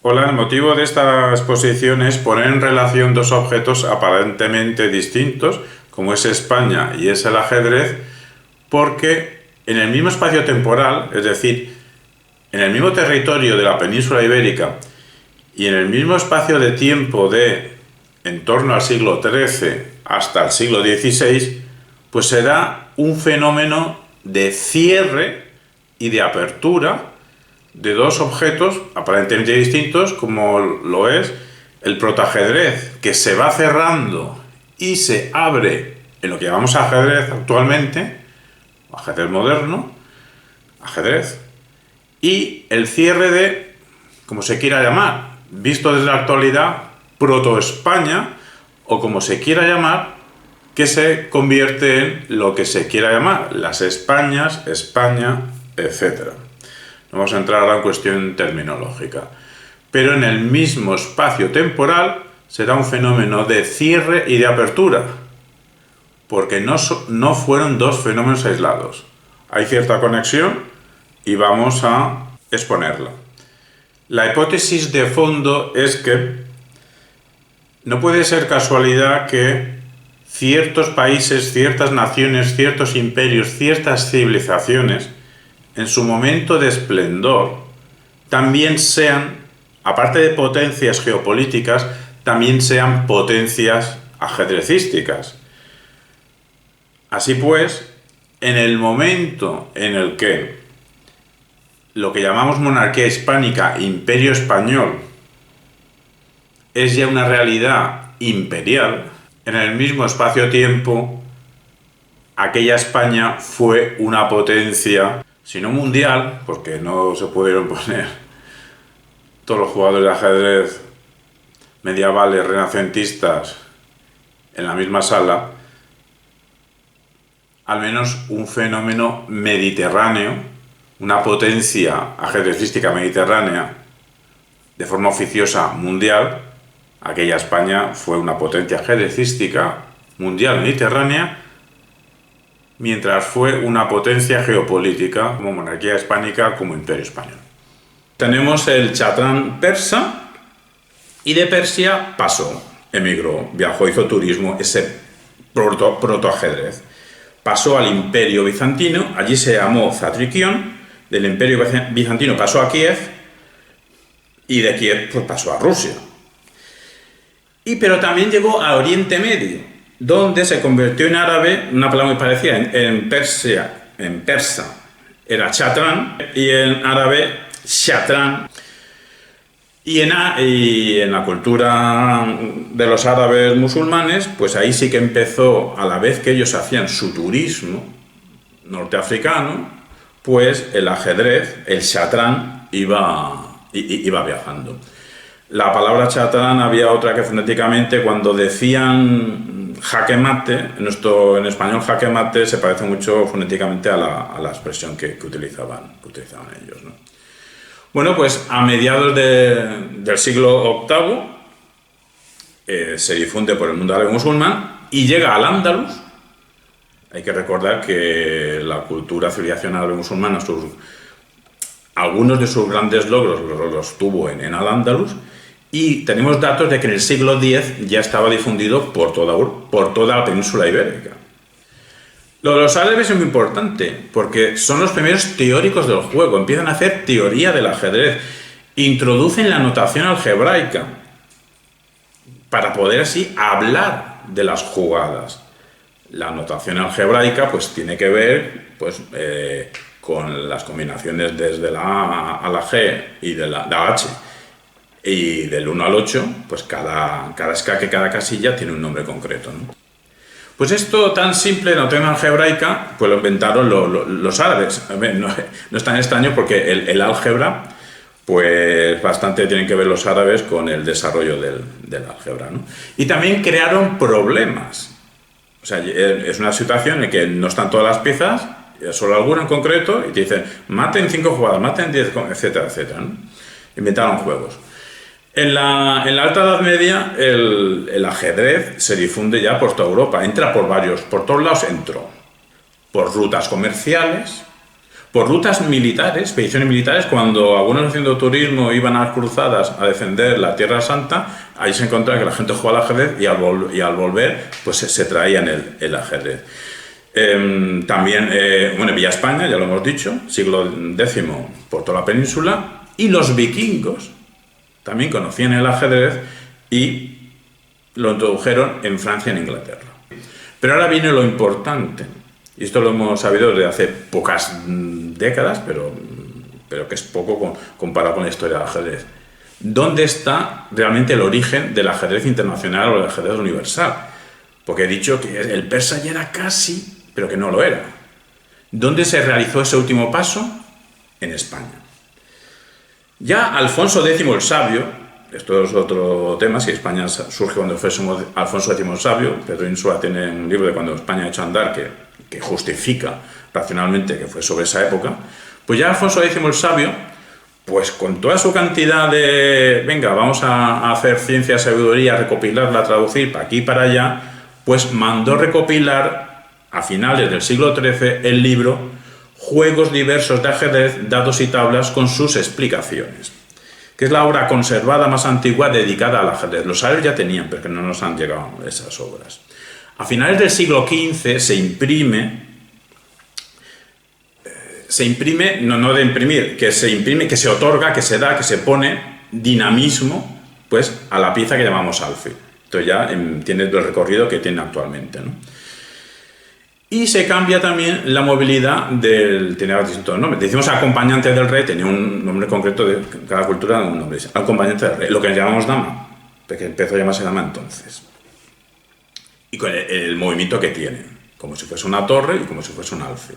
Hola, el motivo de esta exposición es poner en relación dos objetos aparentemente distintos, como es España y es el ajedrez, porque en el mismo espacio temporal, es decir, en el mismo territorio de la península ibérica y en el mismo espacio de tiempo de en torno al siglo XIII hasta el siglo XVI, pues se da un fenómeno de cierre y de apertura de dos objetos aparentemente distintos, como lo es el protoajedrez, que se va cerrando y se abre en lo que llamamos ajedrez actualmente, ajedrez moderno, ajedrez, y el cierre de, como se quiera llamar, visto desde la actualidad, proto-España, o como se quiera llamar, que se convierte en lo que se quiera llamar, las Españas, España, etc. No vamos a entrar ahora en cuestión terminológica. Pero en el mismo espacio temporal se da un fenómeno de cierre y de apertura, porque no fueron dos fenómenos aislados. Hay cierta conexión y vamos a exponerla. La hipótesis de fondo es que no puede ser casualidad que ciertos países, ciertas naciones, ciertos imperios, ciertas civilizaciones, en su momento de esplendor, también sean, aparte de potencias geopolíticas, también sean potencias ajedrecísticas. Así pues, en el momento en el que lo que llamamos monarquía hispánica, imperio español, es ya una realidad imperial, en el mismo espacio-tiempo, aquella España fue una potencia, si no mundial, porque no se pudieron poner todos los jugadores de ajedrez medievales, renacentistas, en la misma sala, al menos un fenómeno mediterráneo, una potencia ajedrecística mediterránea de forma oficiosa mundial. Aquella España fue una potencia ajedrecística mundial mediterránea, mientras fue una potencia geopolítica como monarquía hispánica, como imperio español. Tenemos el chatrán persa, y de Persia pasó, emigró, viajó, hizo turismo, ese protoajedrez. Pasó al imperio bizantino, allí se llamó Zatrikión, del imperio bizantino pasó a Kiev, y de Kiev pues pasó a Rusia. Pero también llegó a Oriente Medio, donde se convirtió en árabe, una palabra muy parecida, en persa era chatrán, y en árabe shatrán. Y en la cultura de los árabes musulmanes, pues ahí sí que empezó, a la vez que ellos hacían su turismo norteafricano, pues el ajedrez, el shatrán, iba viajando. La palabra chatrán había otra que fonéticamente, cuando decían jaque mate, en español jaque mate se parece mucho fonéticamente a la expresión que utilizaban ellos, ¿no? Bueno, pues a mediados del siglo VIII se difunde por el mundo árabe musulmán y llega al Andalus. Hay que recordar que la cultura civilización árabe musulmana, algunos de sus grandes logros los tuvo en Al-Ándalus, y tenemos datos de que en el siglo X ya estaba difundido por toda la península ibérica. Lo de los árabes es muy importante, porque son los primeros teóricos del juego, empiezan a hacer teoría del ajedrez, introducen la notación algebraica para poder así hablar de las jugadas. La notación algebraica pues tiene que ver pues, con las combinaciones desde la A a la G y de la H, y del 1 al 8, pues cada escaque, cada casilla tiene un nombre concreto, ¿no? Pues esto tan simple, la notación algebraica, pues lo inventaron los árabes. No es tan extraño porque el álgebra, pues bastante tienen que ver los árabes con el desarrollo del álgebra, ¿no? Y también crearon problemas. O sea, es una situación en que no están todas las piezas, solo alguna en concreto, y te dicen, maten 5 jugadas, maten 10, etcétera, etcétera, ¿no? Inventaron juegos. En la Alta Edad Media el ajedrez se difunde ya por toda Europa, entra por todos lados entró. Por rutas comerciales, por rutas militares, expediciones militares, cuando algunos haciendo turismo iban a las cruzadas a defender la Tierra Santa, ahí se encontraba que la gente jugaba al ajedrez y al volver pues se traían el ajedrez. También, bueno, Villa España, ya lo hemos dicho, siglo X por toda la península, y los vikingos también conocían el ajedrez y lo introdujeron en Francia y en Inglaterra. Pero ahora viene lo importante, y esto lo hemos sabido desde hace pocas décadas, pero que es poco comparado con la historia del ajedrez. ¿Dónde está realmente el origen del ajedrez internacional o del ajedrez universal? Porque he dicho que el persa ya era casi, pero que no lo era. ¿Dónde se realizó ese último paso? En España. Ya Alfonso X el Sabio, esto es otro tema, si España surge cuando fue Alfonso X el Sabio, Pedro Insua tiene un libro de cuando España ha hecho andar que justifica racionalmente que fue sobre esa época, pues ya Alfonso X el Sabio, pues con toda su cantidad de, venga, vamos a hacer ciencia, sabiduría, recopilarla, traducir para aquí y para allá, pues mandó recopilar a finales del siglo XIII el libro Juegos diversos de ajedrez, dados y tablas con sus explicaciones, que es la obra conservada más antigua dedicada al ajedrez. Los sabios ya tenían, pero que no nos han llegado esas obras. A finales del siglo XV se imprime, no de imprimir, que se imprime, que se otorga, que se da, que se pone dinamismo pues, a la pieza que llamamos alfil. Entonces ya tiene el recorrido que tiene actualmente, ¿no? Y se cambia también la movilidad tenía distintos nombres. Decimos acompañante del rey, tenía un nombre concreto de cada cultura, un nombre. Acompañante del rey, lo que llamamos dama, porque empezó a llamarse dama entonces. Y con el movimiento que tiene, como si fuese una torre y como si fuese un alfil.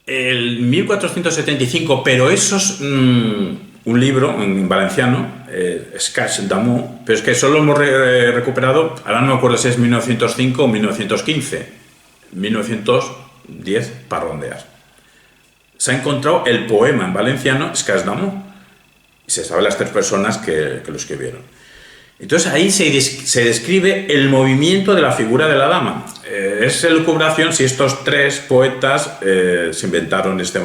El 1475, pero eso es un libro en valenciano, Escaix d'Amour, pero es que solo hemos recuperado, ahora no me acuerdo si es 1905 o 1915, 1910 para rondear. Se ha encontrado el poema en valenciano Escaix d'Amour, y se sabe las tres personas que lo escribieron. Entonces ahí se describe el movimiento de la figura de la dama. Es elucubración si estos tres poetas se inventaron este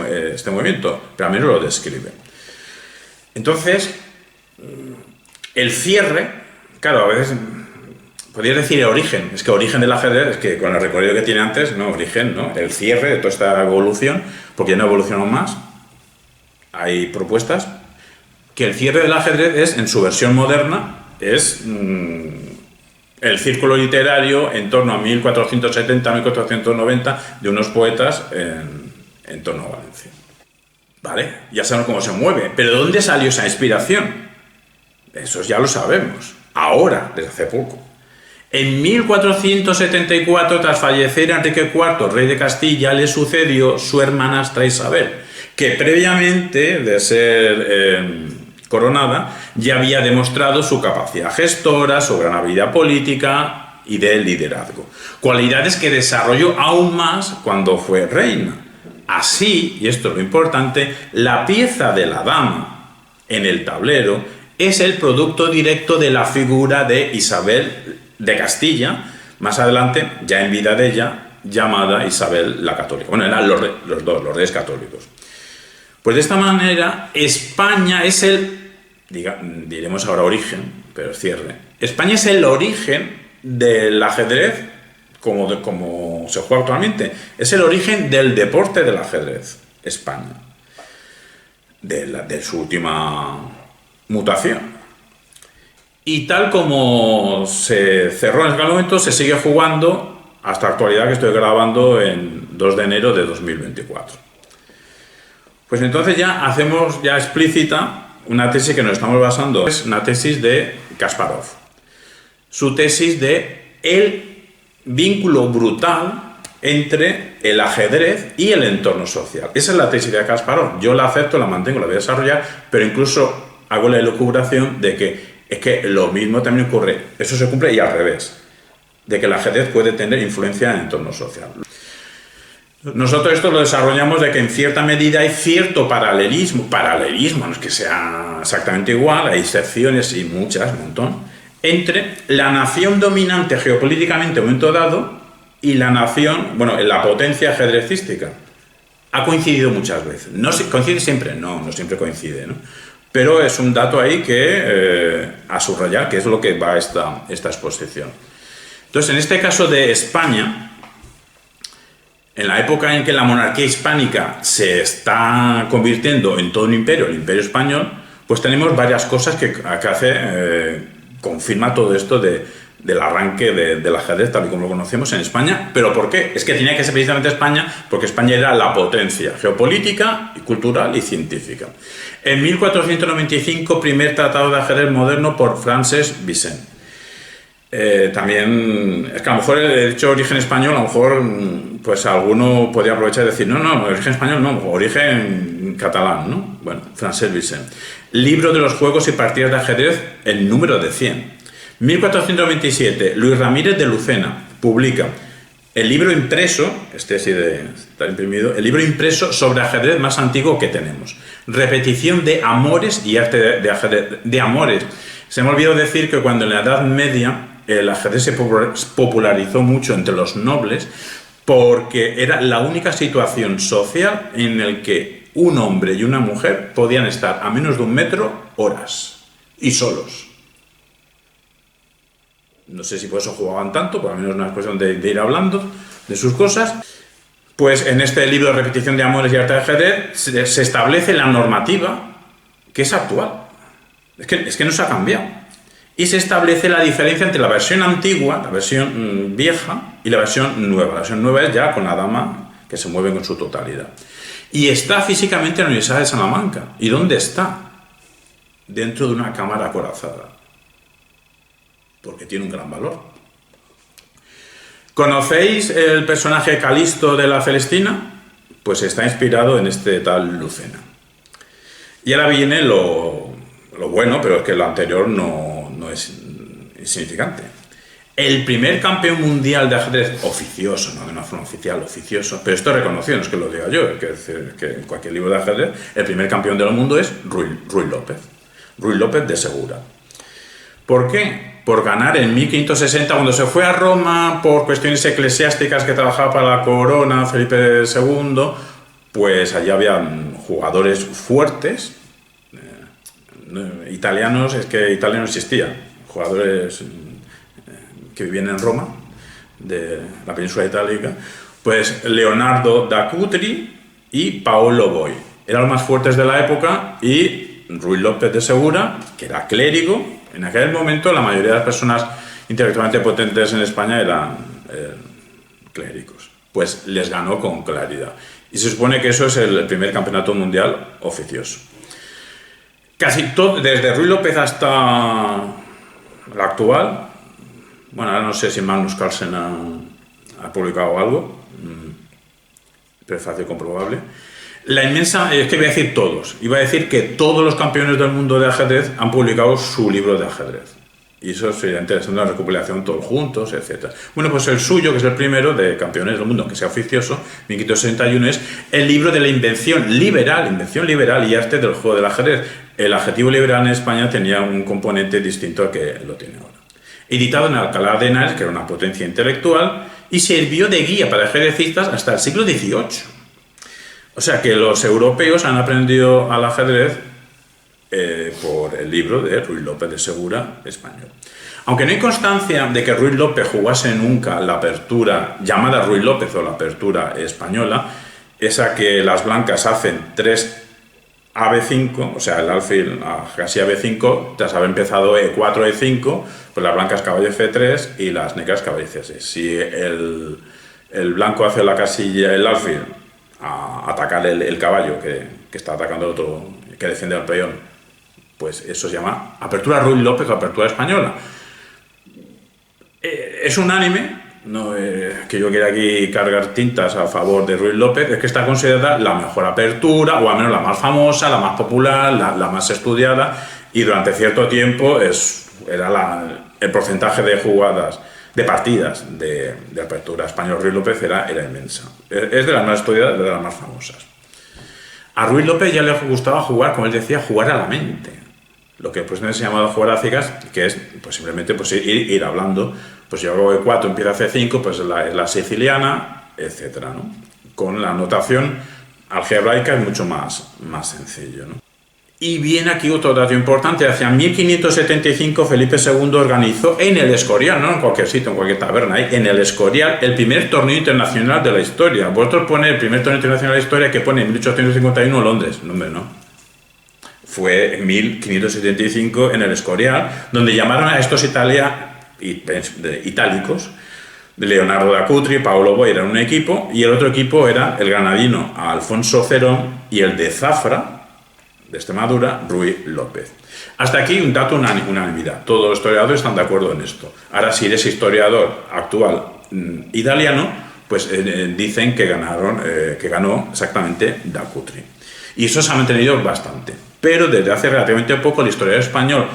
movimiento, pero al menos lo describen. Entonces, el cierre, claro, a veces podrías decir el origen, es que origen del ajedrez, es que con el recorrido que tiene antes, no, origen, ¿no? El cierre de toda esta evolución, porque ya no evolucionó más, hay propuestas, que el cierre del ajedrez es, en su versión moderna, es el círculo literario en torno a 1470-1490 de unos poetas en torno a Valencia. ¿Vale? Ya sabemos cómo se mueve. ¿Pero de dónde salió esa inspiración? Eso ya lo sabemos. Ahora, desde hace poco. En 1474, tras fallecer Enrique IV, rey de Castilla, le sucedió su hermanastra Isabel, que previamente de ser coronada ya había demostrado su capacidad gestora, su gran habilidad política y de liderazgo. Cualidades que desarrolló aún más cuando fue reina. Así, y esto es lo importante, la pieza de la dama en el tablero es el producto directo de la figura de Isabel de Castilla, más adelante, ya en vida de ella, llamada Isabel la Católica. Bueno, eran los reyes católicos. Pues de esta manera, España es diremos ahora origen, pero cierre. España es el origen del ajedrez como se juega actualmente. Es el origen del deporte del ajedrez, España, de su última mutación. Y tal como se cerró en aquel momento, se sigue jugando hasta la actualidad, que estoy grabando en 2 de enero de 2024. Pues entonces ya hacemos ya explícita una tesis que nos estamos basando, es una tesis de Kasparov. Su tesis de el vínculo brutal entre el ajedrez y el entorno social. Esa es la tesis de Kasparov. Yo la acepto, la mantengo, la voy a desarrollar, pero incluso hago la elucubración de que es que lo mismo también ocurre, eso se cumple y al revés, de que el ajedrez puede tener influencia en el entorno social. Nosotros esto lo desarrollamos de que en cierta medida hay cierto paralelismo, no es que sea exactamente igual, hay excepciones y muchas, un montón, entre la nación dominante geopolíticamente en un momento dado y la nación, bueno, la potencia ajedrecística. ha coincidido muchas veces. ¿No coincide siempre? No, no siempre coincide, ¿no? Pero es un dato ahí que a subrayar, que es lo que va esta exposición. Entonces, en este caso de España, en la época en que la monarquía hispánica se está convirtiendo en todo un imperio, el imperio español, pues tenemos varias cosas que confirma todo esto del arranque del ajedrez tal y como lo conocemos en España. ¿Pero por qué? Es que tenía que ser precisamente España, porque España era la potencia geopolítica, cultural y científica. En 1495, primer tratado de ajedrez moderno por Francesc Vicent. También, es que a lo mejor he dicho origen español, a lo mejor pues alguno podría aprovechar y decir, no, origen español no, origen catalán, ¿no? Bueno, Francesc Vicent. Libro de los juegos y partidas de ajedrez, el número de 100. 1427, Luis Ramírez de Lucena publica el libro impreso, este sí está imprimido, el libro impreso sobre ajedrez más antiguo que tenemos. Repetición de amores y arte de ajedrez. De amores. Se me olvidó decir que cuando en la Edad Media el ajedrez se popularizó mucho entre los nobles porque era la única situación social en la que un hombre y una mujer podían estar a menos de 1 metro horas y solos. No sé si por eso jugaban tanto, por lo menos una cuestión de ir hablando de sus cosas. Pues en este libro de repetición de amores y arte de ajedrez se establece la normativa que es actual. Es que no se ha cambiado. Y se establece la diferencia entre la versión antigua, la versión vieja, y la versión nueva. La versión nueva es ya con la dama que se mueve con su totalidad. Y está físicamente en la Universidad de Salamanca. ¿Y dónde está? Dentro de una cámara acorazada. Porque tiene un gran valor. ¿Conocéis el personaje Calisto de la Celestina? Pues está inspirado en este tal Lucena. Y ahora viene lo bueno, pero es que lo anterior no es insignificante. El primer campeón mundial de ajedrez oficioso, no de una forma oficial, oficioso, pero esto es reconocido, no es que lo diga yo, es decir, que en cualquier libro de ajedrez, el primer campeón del mundo es Ruy López. Ruy López de Segura. ¿Por qué? Por ganar en 1560, cuando se fue a Roma por cuestiones eclesiásticas que trabajaba para la corona, Felipe II, pues allí había jugadores fuertes, italianos, es que Italia no existía, jugadores que vivían en Roma, de la península itálica, pues Leonardo da Cutri y Paolo Boy. Eran los más fuertes de la época y Ruy López de Segura, que era clérigo. En aquel momento la mayoría de las personas intelectualmente potentes en España eran clérigos. Pues les ganó con claridad. Y se supone que eso es el primer campeonato mundial oficioso. Casi todo, desde Ruy López hasta la actual, bueno, ahora no sé si Magnus Carlsen ha publicado algo, pero es fácil comprobable. La inmensa, es que iba a decir todos, iba a decir que todos los campeones del mundo de ajedrez han publicado su libro de ajedrez. Y eso sería interesante, una recopilación todos juntos, etc. Bueno, pues el suyo, que es el primero de campeones del mundo, que sea oficioso, 1561, es el libro de la invención liberal y arte del juego del ajedrez. El adjetivo liberal en España tenía un componente distinto al que lo tiene ahora. Editado en Alcalá de Henares, que era una potencia intelectual, y sirvió de guía para ajedrecistas hasta el siglo XVIII. O sea que los europeos han aprendido al ajedrez por el libro de Ruy López de Segura, español. Aunque no hay constancia de que Ruy López jugase nunca la apertura llamada Ruy López o la apertura española, esa que las blancas hacen 3 a B5, o sea, el alfil casi a B5, tras haber empezado E4, E5, pues las blancas caballo F3 y las negras caballo C6. Si el blanco hace la casilla, el alfil, a atacar el caballo que está atacando el otro, que defiende al peón, pues eso se llama apertura Ruy López o apertura española. Es unánime, no que yo quiera aquí cargar tintas a favor de Ruy López, es que está considerada la mejor apertura, o al menos la más famosa, la más popular, la más estudiada, y durante cierto tiempo era el porcentaje de jugadas, de partidas de apertura español Ruy López era inmensa. Es de las más estudiadas, de las más famosas. A Ruy López ya le gustaba jugar, como él decía, jugar a la mente. Lo que pues se llamaba jugar a ciegas, que es pues simplemente pues, ir hablando. Pues yo hago E4, empieza C5, pues la siciliana, etcétera, ¿no? Con la notación algebraica es mucho más sencillo, ¿no? Y viene aquí otro dato importante. Hacia 1575 Felipe II organizó en el Escorial, no en cualquier sitio, en cualquier taberna, en el Escorial, el primer torneo internacional de la historia. Vosotros ponéis el primer torneo internacional de la historia que pone en 1851 en Londres. No, hombre, no. Fue en 1575 en el Escorial, donde llamaron a estos itálicos, Leonardo da Cutri, Paolo Boy eran un equipo, y el otro equipo era el granadino Alfonso Cerón y el de Zafra, de Extremadura, Ruy López. Hasta aquí un dato, una unanimidad. Todos los historiadores están de acuerdo en esto. Ahora, si eres historiador actual italiano, pues dicen que ganó exactamente da Cutri. Y eso se ha mantenido bastante. Pero desde hace relativamente poco el historiador español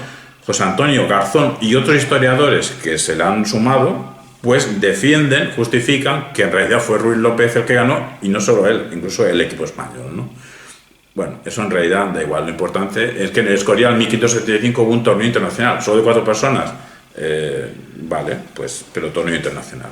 José Antonio Garzón y otros historiadores que se le han sumado, pues defienden, justifican que en realidad fue Ruy López el que ganó, y no solo él, incluso el equipo español, ¿no? Bueno, eso en realidad da igual. Lo importante es que en el Escorial en 1575 hubo un torneo internacional, solo de 4 personas. Vale, pues, pero torneo internacional.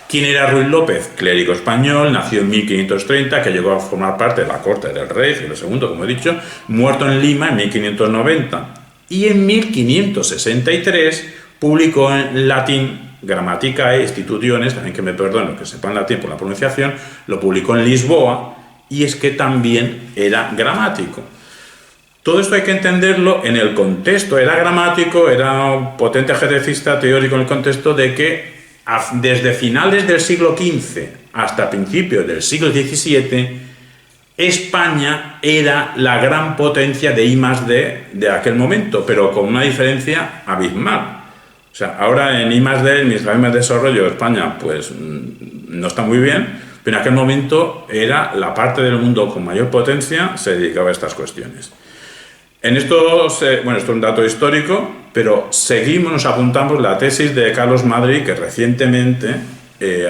¿Quién era Ruy López? Clérigo español, nació en 1530, que llegó a formar parte de la corte del rey Felipe II, como he dicho, muerto en Lima en 1590. Y en 1563 publicó en latín Grammaticae Institutiones, también que me perdono que sepan latín por la pronunciación, lo publicó en Lisboa, y es que también era gramático. Todo esto hay que entenderlo en el contexto. Era gramático, era un potente ajedrecista teórico en el contexto de que desde finales del siglo XV hasta principios del siglo XVII, España era la gran potencia de I+D de aquel momento, pero con una diferencia abismal. O sea, ahora en I+D, en Administración de Desarrollo, España pues no está muy bien, pero en aquel momento era la parte del mundo con mayor potencia, se dedicaba a estas cuestiones. En esto, bueno, esto es un dato histórico, pero seguimos, nos apuntamos la tesis de Carlos Madrid, que recientemente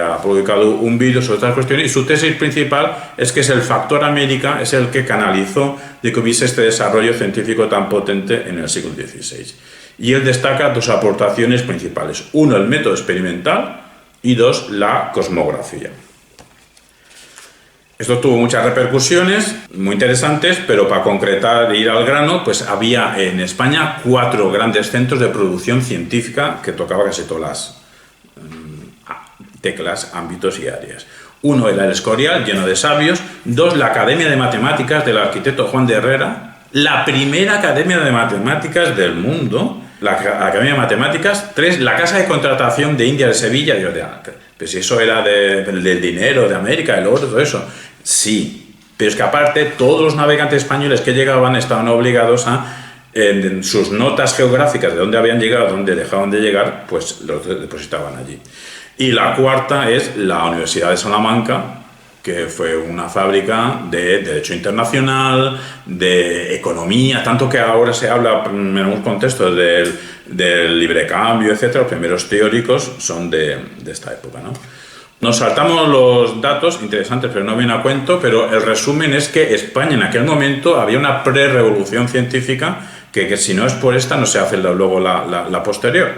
ha publicado un vídeo sobre estas cuestiones, y su tesis principal es que es el factor América, es el que canalizó de que hubiese este desarrollo científico tan potente en el siglo XVI. Y él destaca 2 aportaciones principales. 1, el método experimental, y 2, la cosmografía. Esto tuvo muchas repercusiones muy interesantes, pero para concretar e ir al grano, pues había en España 4 grandes centros de producción científica que tocaba casi todas las teclas, ámbitos y áreas. 1 era el Escorial, lleno de sabios. 2, la Academia de Matemáticas del arquitecto Juan de Herrera, la primera academia de matemáticas del mundo, la Academia de Matemáticas. 3, la Casa de Contratación de India de Sevilla. Pues si eso era del dinero, de América, del oro, todo eso. Sí, pero es que aparte todos los navegantes españoles que llegaban estaban obligados a, en sus notas geográficas de dónde habían llegado, dónde dejaban de llegar, pues los depositaban allí. Y la 4 es la Universidad de Salamanca, que fue una fábrica de derecho internacional, de economía, tanto que ahora se habla en algunos contextos del libre cambio, etc. Los primeros teóricos son de esta época, ¿no? Nos saltamos los datos interesantes, pero no viene a cuento, pero el resumen es que España en aquel momento había una pre-revolución científica que si no es por esta no se hace luego la posterior.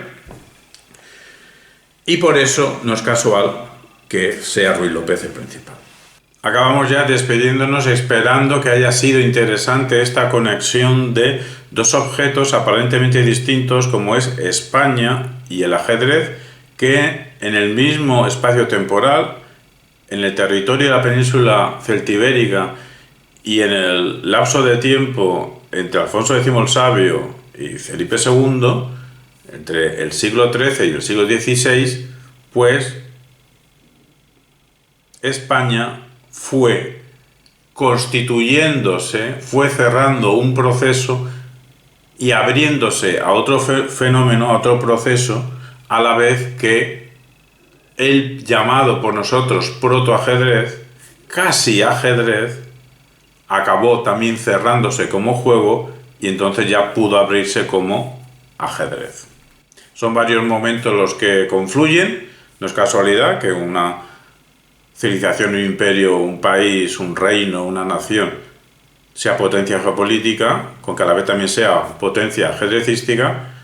Y por eso no es casual que sea Ruy López el principal. Acabamos ya despidiéndonos esperando que haya sido interesante esta conexión de 2 objetos aparentemente distintos como es España y el ajedrez, que en el mismo espacio temporal, en el territorio de la península celtibérica y en el lapso de tiempo entre Alfonso X el Sabio y Felipe II, entre el siglo XIII y el siglo XVI, pues España fue constituyéndose, fue cerrando un proceso y abriéndose a otro fenómeno, a otro proceso, a la vez que el llamado por nosotros protoajedrez, casi ajedrez, acabó también cerrándose como juego y entonces ya pudo abrirse como ajedrez. Son varios momentos los que confluyen, no es casualidad que una civilización, un imperio, un país, un reino, una nación sea potencia geopolítica, con que a la vez también sea potencia ajedrecística,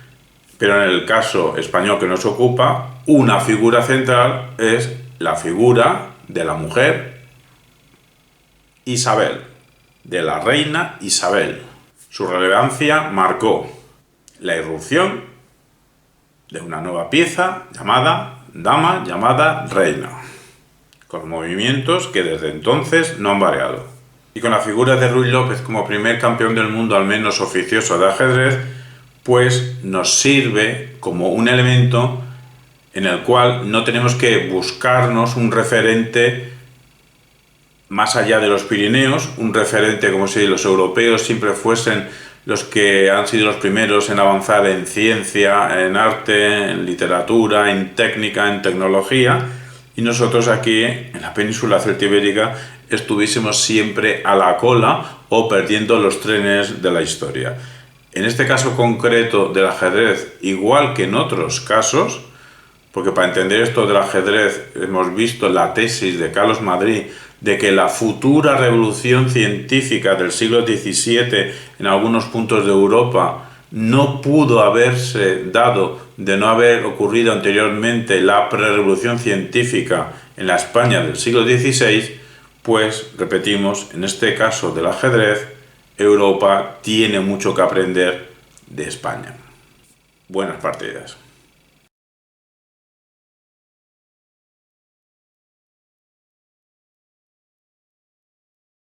pero en el caso español que nos ocupa, una figura central es la figura de la mujer Isabel, de la reina Isabel. Su relevancia marcó la irrupción de una nueva pieza llamada dama, llamada reina, con movimientos que desde entonces no han variado. Y con la figura de Ruy López como primer campeón del mundo, al menos oficioso, de ajedrez, pues nos sirve como un elemento en el cual no tenemos que buscarnos un referente más allá de los Pirineos, un referente como si los europeos siempre fuesen los que han sido los primeros en avanzar en ciencia, en arte, en literatura, en técnica, en tecnología, y nosotros aquí en la península celtibérica estuviésemos siempre a la cola o perdiendo los trenes de la historia. En este caso concreto del ajedrez, igual que en otros casos, porque para entender esto del ajedrez hemos visto la tesis de Carlos Madrid de que la futura revolución científica del siglo XVII en algunos puntos de Europa no pudo haberse dado de no haber ocurrido anteriormente la prerrevolución científica en la España del siglo XVI, pues, repetimos, en este caso del ajedrez, Europa tiene mucho que aprender de España. Buenas partidas.